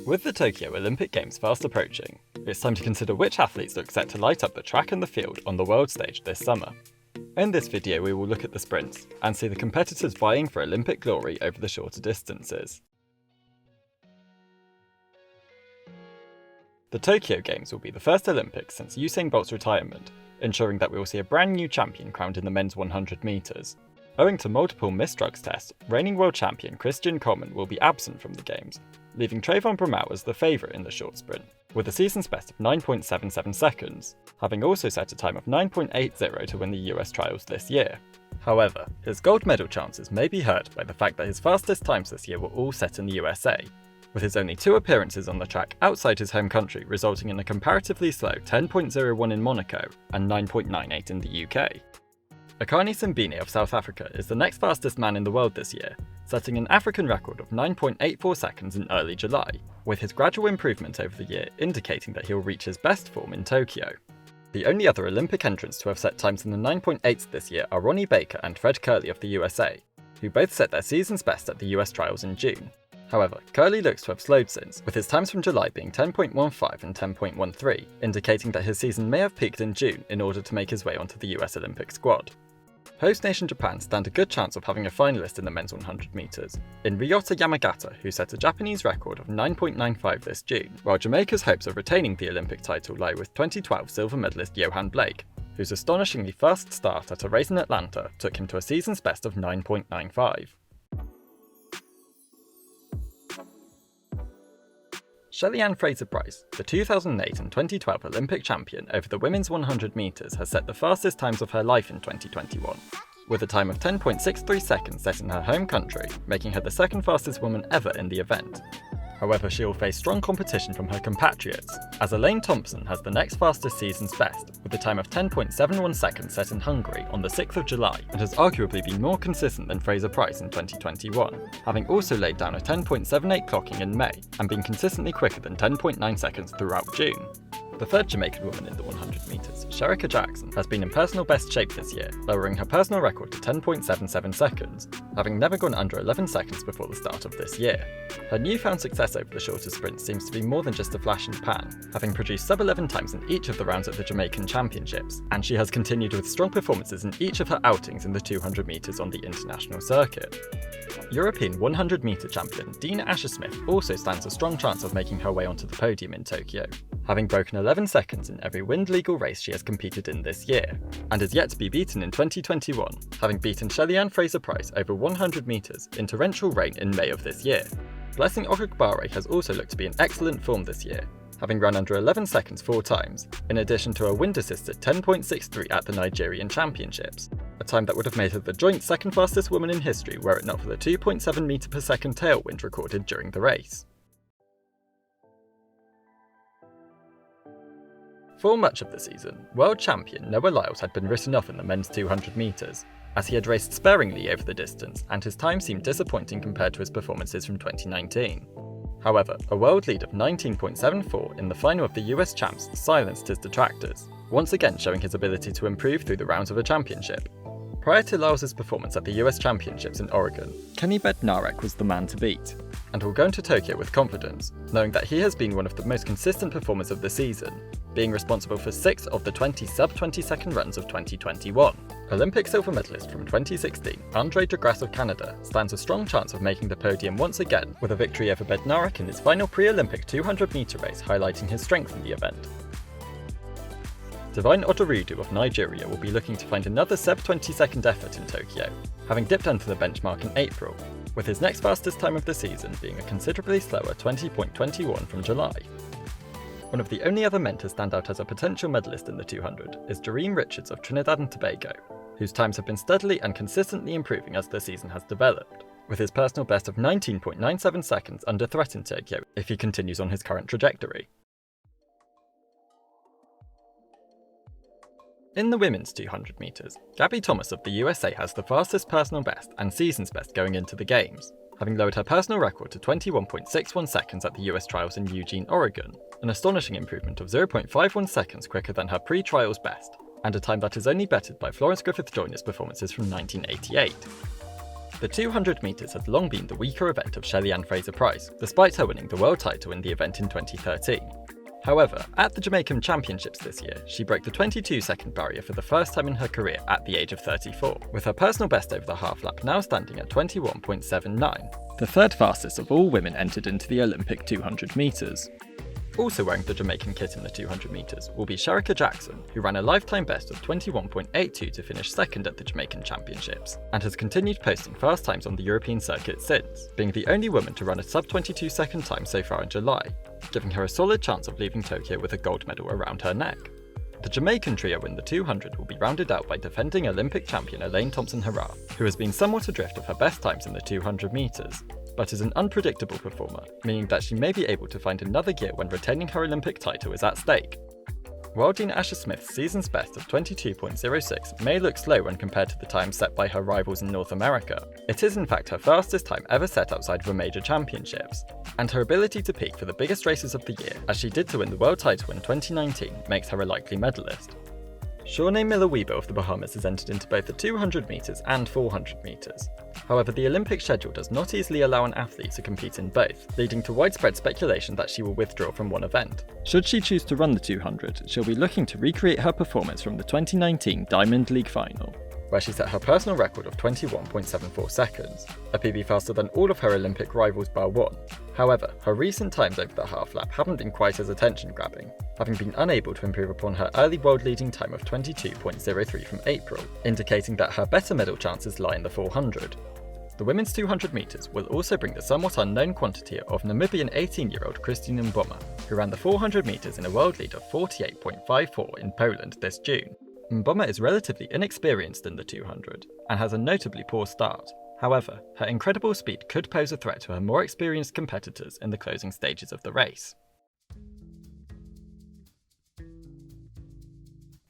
With the Tokyo Olympic Games fast approaching, it's time to consider which athletes look set to light up the track and the field on the world stage this summer. In this video we will look at the sprints, and see the competitors vying for Olympic glory over the shorter distances. The Tokyo Games will be the first Olympics since Usain Bolt's retirement, ensuring that we will see a brand new champion crowned in the men's 100 metres. Owing to multiple missed drugs tests, reigning world champion Christian Coleman will be absent from the Games, leaving Trayvon Bramall as the favourite in the short sprint, with a season's best of 9.77 seconds, having also set a time of 9.80 to win the US trials this year. However, his gold medal chances may be hurt by the fact that his fastest times this year were all set in the USA, with his only 2 appearances on the track outside his home country resulting in a comparatively slow 10.01 in Monaco and 9.98 in the UK. Akani Simbine of South Africa is the next fastest man in the world this year, setting an African record of 9.84 seconds in early July, with his gradual improvement over the year indicating that he'll reach his best form in Tokyo. The only other Olympic entrants to have set times in the 9.8s this year are Ronnie Baker and Fred Kerley of the USA, who both set their season's best at the US trials in June. However, Kerley looks to have slowed since, with his times from July being 10.15 and 10.13, indicating that his season may have peaked in June in order to make his way onto the US Olympic squad. Host nation Japan stand a good chance of having a finalist in the men's 100 metres, in Ryota Yamagata, who set a Japanese record of 9.95 this June, while Jamaica's hopes of retaining the Olympic title lie with 2012 silver medalist Johan Blake, whose astonishingly fast start at a race in Atlanta took him to a season's best of 9.95. Shelley-Ann Fraser-Pryce, the 2008 and 2012 Olympic champion over the women's 100 metres, has set the fastest times of her life in 2021, with a time of 10.63 seconds set in her home country, making her the second fastest woman ever in the event. However, she will face strong competition from her compatriots, as Elaine Thompson has the next fastest season's best, with a time of 10.71 seconds set in Hungary on the 6th of July, and has arguably been more consistent than Fraser-Pryce in 2021, having also laid down a 10.78 clocking in May, and been consistently quicker than 10.9 seconds throughout June. The third Jamaican woman in the 100 metres, Shericka Jackson, has been in personal best shape this year, lowering her personal record to 10.77 seconds, having never gone under 11 seconds before the start of this year. Her newfound success over the shorter sprint seems to be more than just a flash in the pan, having produced sub-11 times in each of the rounds at the Jamaican Championships, and she has continued with strong performances in each of her outings in the 200 metres on the international circuit. European 100 metre champion Dina Asher Smith also stands a strong chance of making her way onto the podium in Tokyo, having broken 11 seconds in every wind legal race she has competed in this year, and is yet to be beaten in 2021, having beaten Shelley-Ann Fraser-Pryce over 100 metres in torrential rain in May of this year. Blessing Okagbare has also looked to be in excellent form this year, having run under 11 seconds 4 times, in addition to a wind-assisted 10.63 at the Nigerian Championships, a time that would have made her the joint second fastest woman in history were it not for the 2.7 metre per second tailwind recorded during the race. For much of the season, world champion Noah Lyles had been written off in the men's 200 metres, as he had raced sparingly over the distance and his time seemed disappointing compared to his performances from 2019. However, a world lead of 19.74 in the final of the US Champs silenced his detractors, once again showing his ability to improve through the rounds of a championship. Prior to Lyles' performance at the US Championships in Oregon, Kenny Bednarek was the man to beat, and will go into Tokyo with confidence, knowing that he has been one of the most consistent performers of the season, being responsible for 6 of the 20 sub-20 second runs of 2021. Olympic silver medalist from 2016, Andre de Grasse of Canada, stands a strong chance of making the podium once again, with a victory over Bednarek in his final pre-Olympic 200 metre race highlighting his strength in the event. Divine Odorudu of Nigeria will be looking to find another sub-20 second effort in Tokyo, having dipped under the benchmark in April, with his next fastest time of the season being a considerably slower 20.21 from July. One of the only other men to stand out as a potential medalist in the 200 is Jareem Richards of Trinidad and Tobago, whose times have been steadily and consistently improving as the season has developed, with his personal best of 19.97 seconds under threat in Tokyo if he continues on his current trajectory. In the women's 200 metres, Gabby Thomas of the USA has the fastest personal best and season's best going into the Games, having lowered her personal record to 21.61 seconds at the US trials in Eugene, Oregon, an astonishing improvement of 0.51 seconds quicker than her pre-trials best, and a time that is only bettered by Florence Griffith Joyner's performances from 1988. The 200 metres had long been the weaker event of Shelley-Ann Fraser-Pryce, despite her winning the world title in the event in 2013. However, at the Jamaican Championships this year, she broke the 22-second barrier for the first time in her career at the age of 34, with her personal best over the half lap now standing at 21.79, the third fastest of all women entered into the Olympic 200 metres. Also wearing the Jamaican kit in the 200 metres will be Shericka Jackson, who ran a lifetime best of 21.82 to finish second at the Jamaican Championships, and has continued posting fast times on the European circuit since, being the only woman to run a sub-22 second time so far in July, giving her a solid chance of leaving Tokyo with a gold medal around her neck. The Jamaican trio in the 200 will be rounded out by defending Olympic champion Elaine Herah, who has been somewhat adrift of her best times in the 200 metres, but is an unpredictable performer, meaning that she may be able to find another gear when retaining her Olympic title is at stake. While Dina Asher Smith's season's best of 22.06 may look slow when compared to the time set by her rivals in North America, it is in fact her fastest time ever set outside of a major championships, and her ability to peak for the biggest races of the year, as she did to win the world title in 2019, makes her a likely medalist. Shawnee Miller-Weber of the Bahamas has entered into both the 200 metres and 400 metres. However, the Olympic schedule does not easily allow an athlete to compete in both, leading to widespread speculation that she will withdraw from one event. Should she choose to run the 200, she'll be looking to recreate her performance from the 2019 Diamond League final, where she set her personal record of 21.74 seconds, a PB faster than all of her Olympic rivals bar one. However, her recent times over the half lap haven't been quite as attention-grabbing, having been unable to improve upon her early world-leading time of 22.03 from April, indicating that her better medal chances lie in the 400. The women's 200 metres will also bring the somewhat unknown quantity of Namibian 18-year-old Christine Mboma, who ran the 400 metres in a world lead of 48.54 in Poland this June. Mboma is relatively inexperienced in the 200 and has a notably poor start. However, her incredible speed could pose a threat to her more experienced competitors in the closing stages of the race.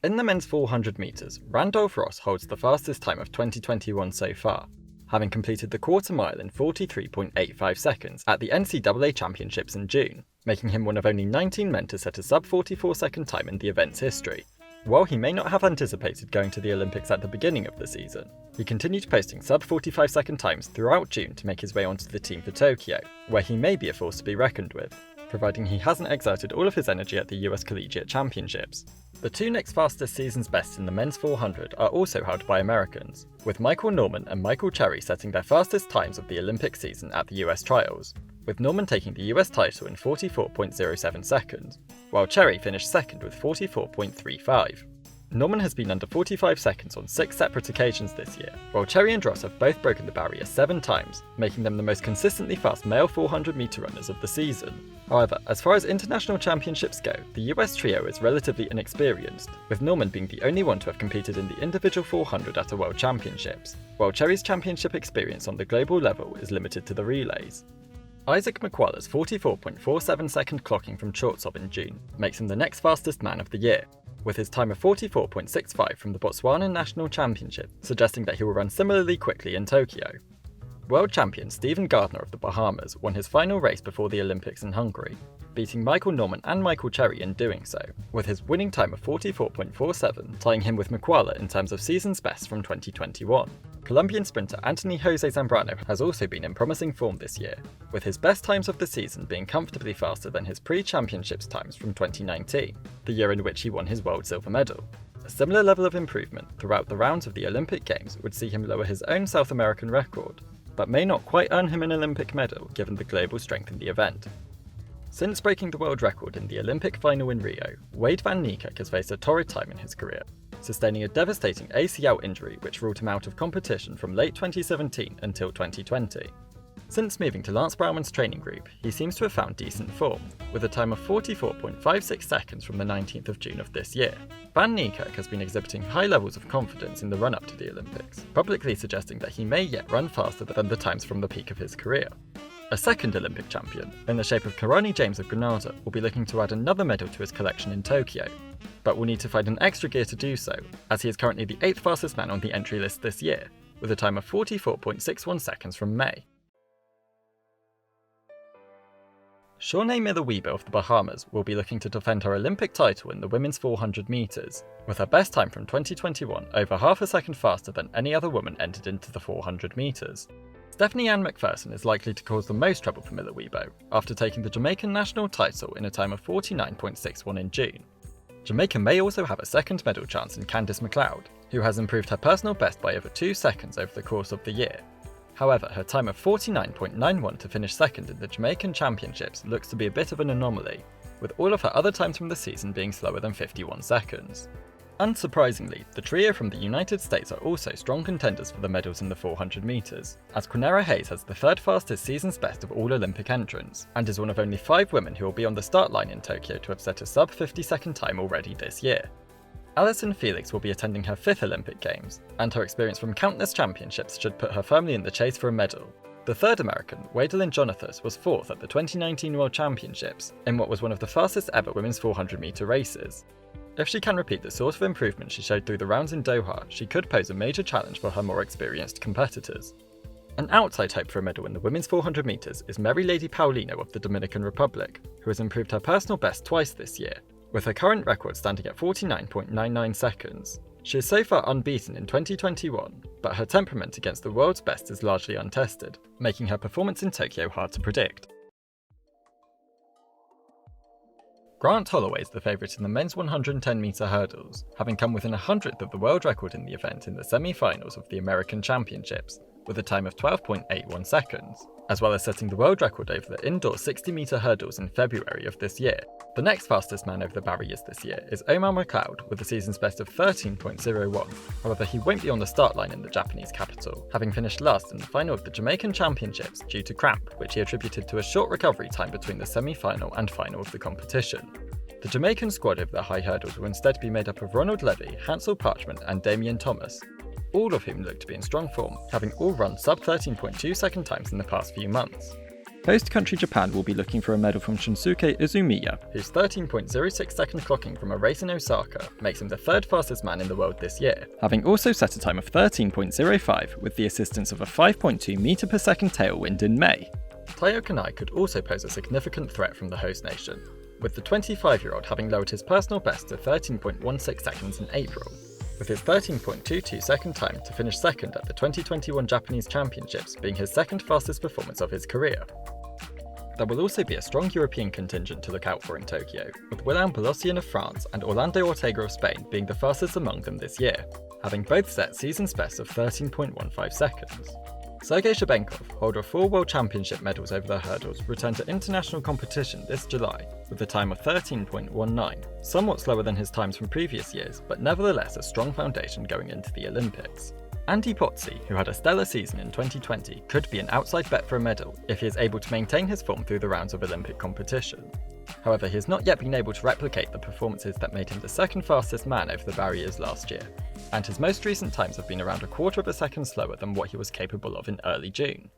In the men's 400 metres, Randolph Ross holds the fastest time of 2021 so far, having completed the quarter mile in 43.85 seconds at the NCAA Championships in June, making him one of only 19 men to set a sub-44 second time in the event's history. While he may not have anticipated going to the Olympics at the beginning of the season, he continued posting sub-45 second times throughout June to make his way onto the team for Tokyo, where he may be a force to be reckoned with, providing he hasn't exerted all of his energy at the US Collegiate Championships. The two next fastest season's bests in the men's 400 are also held by Americans, with Michael Norman and Michael Cherry setting their fastest times of the Olympic season at the US trials, with Norman taking the US title in 44.07 seconds, while Cherry finished second with 44.35. Norman has been under 45 seconds on 6 separate occasions this year, while Cherry and Ross have both broken the barrier 7 times, making them the most consistently fast male 400 metre runners of the season. However, as far as international championships go, the US trio is relatively inexperienced, with Norman being the only one to have competed in the individual 400 at a World Championships, while Cherry's championship experience on the global level is limited to the relays. Isaac Mclaughlin 44.47 second clocking from Chortsov in June makes him the next fastest man of the year, with his time of 44.65 from the Botswana National Championship, suggesting that he will run similarly quickly in Tokyo. World champion Stephen Gardner of the Bahamas won his final race before the Olympics in Hungary, beating Michael Norman and Michael Cherry in doing so, with his winning time of 44.47 tying him with Mclaughlin in terms of season's best from 2021. Colombian sprinter Anthony Jose Zambrano has also been in promising form this year, with his best times of the season being comfortably faster than his pre-championships times from 2019, the year in which he won his world silver medal. A similar level of improvement throughout the rounds of the Olympic Games would see him lower his own South American record, but may not quite earn him an Olympic medal given the global strength in the event. Since breaking the world record in the Olympic final in Rio, Wade van Niekerk has faced a torrid time in his career, sustaining a devastating ACL injury which ruled him out of competition from late 2017 until 2020. Since moving to Lance Brauman's training group, he seems to have found decent form, with a time of 44.56 seconds from the 19th of June of this year. Van Niekerk has been exhibiting high levels of confidence in the run-up to the Olympics, publicly suggesting that he may yet run faster than the times from the peak of his career. A second Olympic champion, in the shape of Karani James of Grenada, will be looking to add another medal to his collection in Tokyo, but will need to find an extra gear to do so, as he is currently the 8th fastest man on the entry list this year, with a time of 44.61 seconds from May. Shawnee Miller-Wiebe of the Bahamas will be looking to defend her Olympic title in the women's 400 metres, with her best time from 2021 over half a second faster than any other woman entered into the 400 metres. Stephanie-Ann McPherson is likely to cause the most trouble for Miller-Wiebe, after taking the Jamaican national title in a time of 49.61 in June. Jamaica may also have a second medal chance in Candice McLeod, who has improved her personal best by over 2 seconds over the course of the year. However, her time of 49.91 to finish second in the Jamaican Championships looks to be a bit of an anomaly, with all of her other times from the season being slower than 51 seconds. Unsurprisingly, the trio from the United States are also strong contenders for the medals in the 400 metres, as Quinara Hayes has the third fastest season's best of all Olympic entrants, and is one of only 5 women who will be on the start line in Tokyo to have set a sub 50-second time already this year. Allyson Felix will be attending her 5th Olympic Games, and her experience from countless championships should put her firmly in the chase for a medal. The third American, Wadelin Jonathas, was 4th at the 2019 World Championships, in what was one of the fastest ever women's 400 metre races. If she can repeat the sort of improvement she showed through the rounds in Doha, she could pose a major challenge for her more experienced competitors. An outside hope for a medal in the women's 400 metres is Mary Lady Paulino of the Dominican Republic, who has improved her personal best twice this year, with her current record standing at 49.99 seconds. She is so far unbeaten in 2021, but her temperament against the world's best is largely untested, making her performance in Tokyo hard to predict. Grant Holloway is the favourite in the men's 110-metre hurdles, having come within a hundredth of the world record in the event in the semi-finals of the American Championships, with a time of 12.81 seconds, as well as setting the world record over the indoor 60-metre hurdles in February of this year. The next fastest man over the barriers this year is Omar McLeod with the season's best of 13.01, however he won't be on the start line in the Japanese capital, having finished last in the final of the Jamaican Championships due to cramp, which he attributed to a short recovery time between the semi-final and final of the competition. The Jamaican squad over the high hurdles will instead be made up of Ronald Levy, Hansel Parchment and Damian Thomas, all of whom look to be in strong form, having all run sub 13.2 second times in the past few months. Host country Japan will be looking for a medal from Shunsuke Izumiya, whose 13.06 second clocking from a race in Osaka makes him the third fastest man in the world this year, having also set a time of 13.05 with the assistance of a 5.2 metre per second tailwind in May. Taiyo Kanai could also pose a significant threat from the host nation, with the 25-year-old having lowered his personal best to 13.16 seconds in April, with his 13.22 second time to finish second at the 2021 Japanese Championships being his second fastest performance of his career. There will also be a strong European contingent to look out for in Tokyo, with William Bolossian of France and Orlando Ortega of Spain being the fastest among them this year, having both set season's best of 13.15 seconds. Sergei Shabenkov, holder of 4 World Championship medals over the hurdles, returned to international competition this July with a time of 13.19, somewhat slower than his times from previous years, but nevertheless a strong foundation going into the Olympics. Andy Pozzi, who had a stellar season in 2020, could be an outside bet for a medal if he is able to maintain his form through the rounds of Olympic competition. However, he has not yet been able to replicate the performances that made him the second fastest man over the barriers last year, and his most recent times have been around a quarter of a second slower than what he was capable of in early June.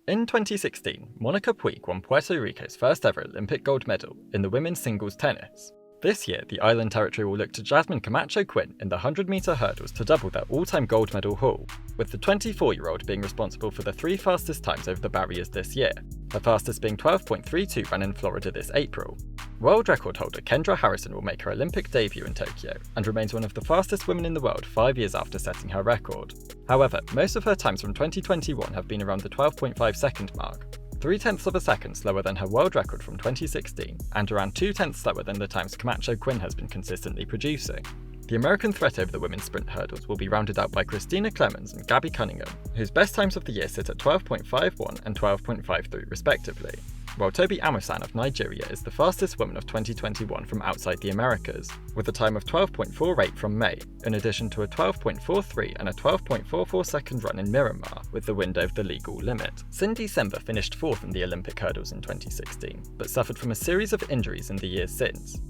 In 2016, Monica Puig won Puerto Rico's first ever Olympic gold medal in the women's singles tennis. This year, the island territory will look to Jasmine Camacho Quinn in the 100-metre hurdles to double their all-time gold medal haul, with the 24-year-old being responsible for the 3 fastest times over the barriers this year, her fastest being 12.32 ran in Florida this April. World record holder Kendra Harrison will make her Olympic debut in Tokyo, and remains one of the fastest women in the world 5 years after setting her record. However, most of her times from 2021 have been around the 12.5 second mark, 0.3 of a second slower than her world record from 2016, and around 0.2 slower than the times Camacho Quinn has been consistently producing. The American threat over the women's sprint hurdles will be rounded out by Christina Clemens and Gabby Cunningham, whose best times of the year sit at 12.51 and 12.53 respectively, while Toby Amusan of Nigeria is the fastest woman of 2021 from outside the Americas, with a time of 12.48 from May, in addition to a 12.43 and a 12.44 second run in Miramar with the wind over the legal limit. Cindy Sember finished 4th in the Olympic hurdles in 2016, but suffered from a series of injuries in the years since.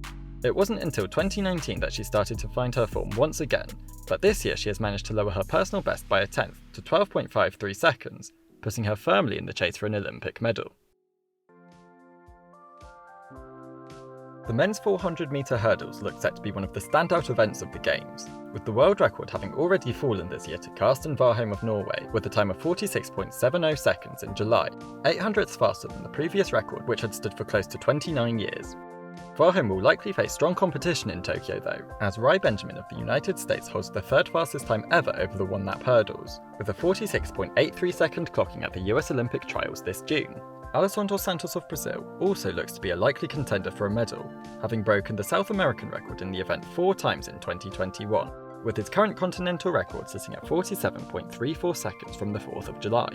It wasn't until 2019 that she started to find her form once again, but this year she has managed to lower her personal best by a tenth to 12.53 seconds, putting her firmly in the chase for an Olympic medal. The men's 400-metre hurdles look set to be one of the standout events of the Games, with the world record having already fallen this year to Karsten Warholm of Norway with a time of 46.70 seconds in July, 800ths faster than the previous record, which had stood for close to 29 years. Warholm will likely face strong competition in Tokyo though, as Rai Benjamin of the United States holds the third fastest time ever over the one-lap hurdles, with a 46.83 second clocking at the US Olympic trials this June. Alessandro Santos of Brazil also looks to be a likely contender for a medal, having broken the South American record in the event 4 times in 2021, with his current continental record sitting at 47.34 seconds from the 4th of July.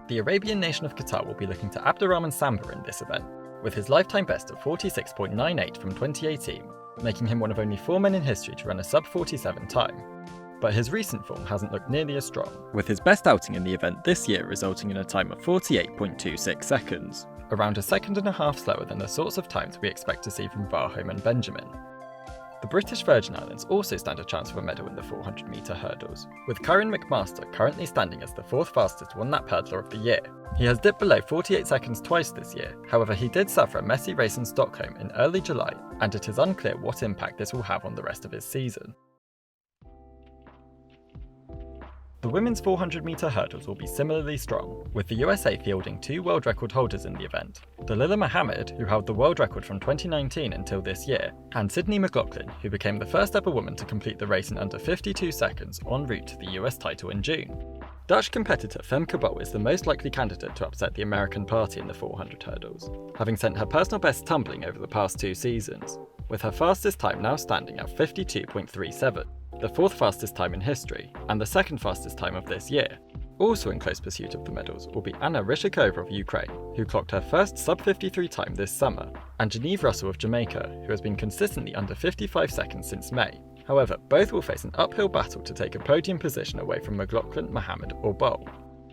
The Arabian nation of Qatar will be looking to Abdurrahman Samba in this event, with his lifetime best of 46.98 from 2018, making him one of only 4 men in history to run a sub-47 time. But his recent form hasn't looked nearly as strong, with his best outing in the event this year resulting in a time of 48.26 seconds, around a second and a half slower than the sorts of times we expect to see from Warholm and Benjamin. The British Virgin Islands also stand a chance for a medal in the 400-metre hurdles, with Kieran McMaster currently standing as the 4th fastest one-lap hurdler of the year. He has dipped below 48 seconds twice this year, however he did suffer a messy race in Stockholm in early July, and it is unclear what impact this will have on the rest of his season. The women's 400-metre hurdles will be similarly strong, with the USA fielding 2 world record holders in the event, Dalilah Muhammad, who held the world record from 2019 until this year, and Sydney Mclaughlin, who became the first ever woman to complete the race in under 52 seconds en route to the US title in June. Dutch competitor Femke Bol is the most likely candidate to upset the American party in the 400 hurdles, having sent her personal best tumbling over the past 2 seasons, with her fastest time now standing at 52.37. The 4th fastest time in history, and the 2nd fastest time of this year. Also in close pursuit of the medals will be Anna Ryshikova of Ukraine, who clocked her first sub-53 time this summer, and Geneve Russell of Jamaica, who has been consistently under 55 seconds since May. However, both will face an uphill battle to take a podium position away from McLaughlin, Muhammad or Bol.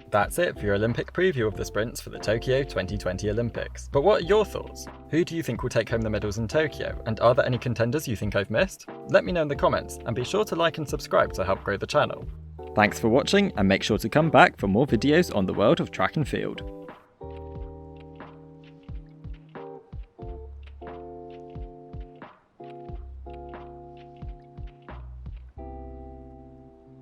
That's it for your Olympic preview of the sprints for the Tokyo 2020 Olympics. But what are your thoughts? Who do you think will take home the medals in Tokyo, and are there any contenders you think I've missed? Let me know in the comments, and be sure to like and subscribe to help grow the channel. Thanks for watching, and make sure to come back for more videos on the world of track and field.